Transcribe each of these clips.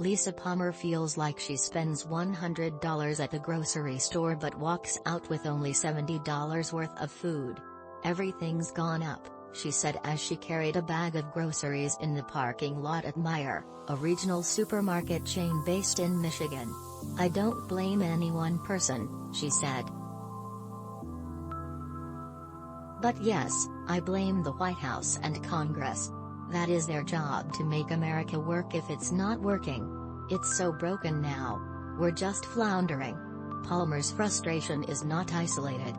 Lisa Palmer feels like she spends $100 at the grocery store but walks out with only $70 worth of food. "Everything's gone up," she said as she carried a bag of groceries in the parking lot at Meijer, a regional supermarket chain based in Michigan. "I don't blame any one person," she said. "But yes, I blame the White House and Congress. That is their job to make America work if it's not working. It's so broken now. We're just floundering." Palmer's frustration is not isolated.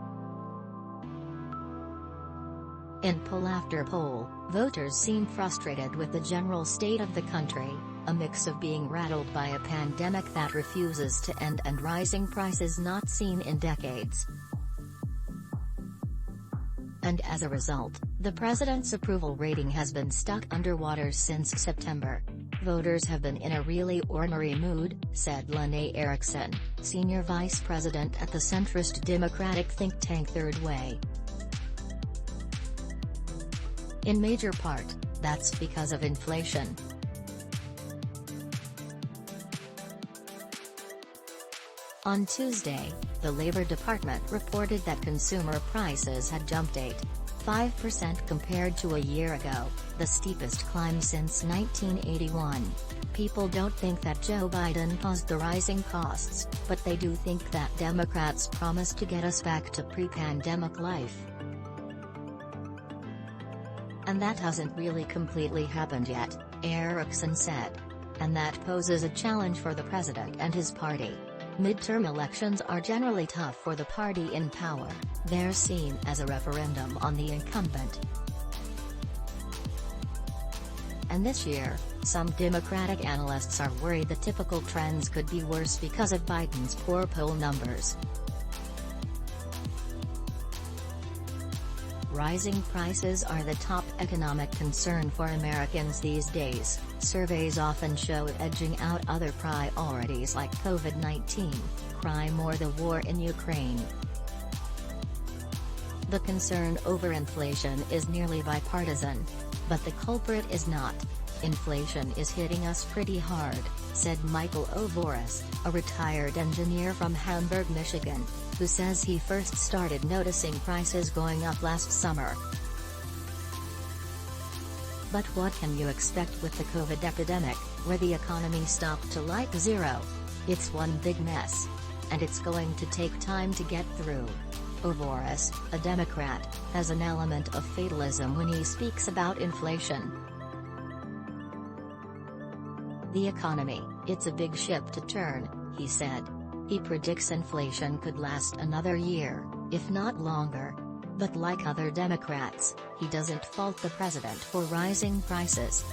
In poll after poll, voters seem frustrated with the general state of the country, a mix of being rattled by a pandemic that refuses to end and rising prices not seen in decades. And as a result, the president's approval rating has been stuck underwater since September. "Voters have been in a really ornery mood," said Lanae Erickson, senior vice president at the centrist Democratic think tank Third Way. "In major part, that's because of inflation. On Tuesday, the Labor Department reported that consumer prices had jumped 8.5% compared to a year ago, the steepest climb since 1981. "People don't think that Joe Biden caused the rising costs, but they do think that Democrats promised to get us back to pre-pandemic life. And that hasn't really completely happened yet," Erickson said. "And that poses a challenge for the president and his party. Midterm elections are generally tough for the party in power. They're seen as a referendum on the incumbent. And this year, some Democratic analysts are worried the typical trends could be worse because of Biden's poor poll numbers." Rising prices are the top economic concern for Americans these days, surveys often show it edging out other priorities like COVID-19, crime or the war in Ukraine. "The concern over inflation is nearly bipartisan. But the culprit is not. Inflation is hitting us pretty hard," said Michael Ovorus, a retired engineer from Hamburg, Michigan, who says he first started noticing prices going up last summer. "But what can you expect with the COVID epidemic, where the economy stopped to like zero? It's one big mess. And it's going to take time to get through." Ovorus, a Democrat, has an element of fatalism when he speaks about inflation. "The economy, it's a big ship to turn," he said. He predicts inflation could last another year, if not longer. But like other Democrats, he doesn't fault the president for rising prices.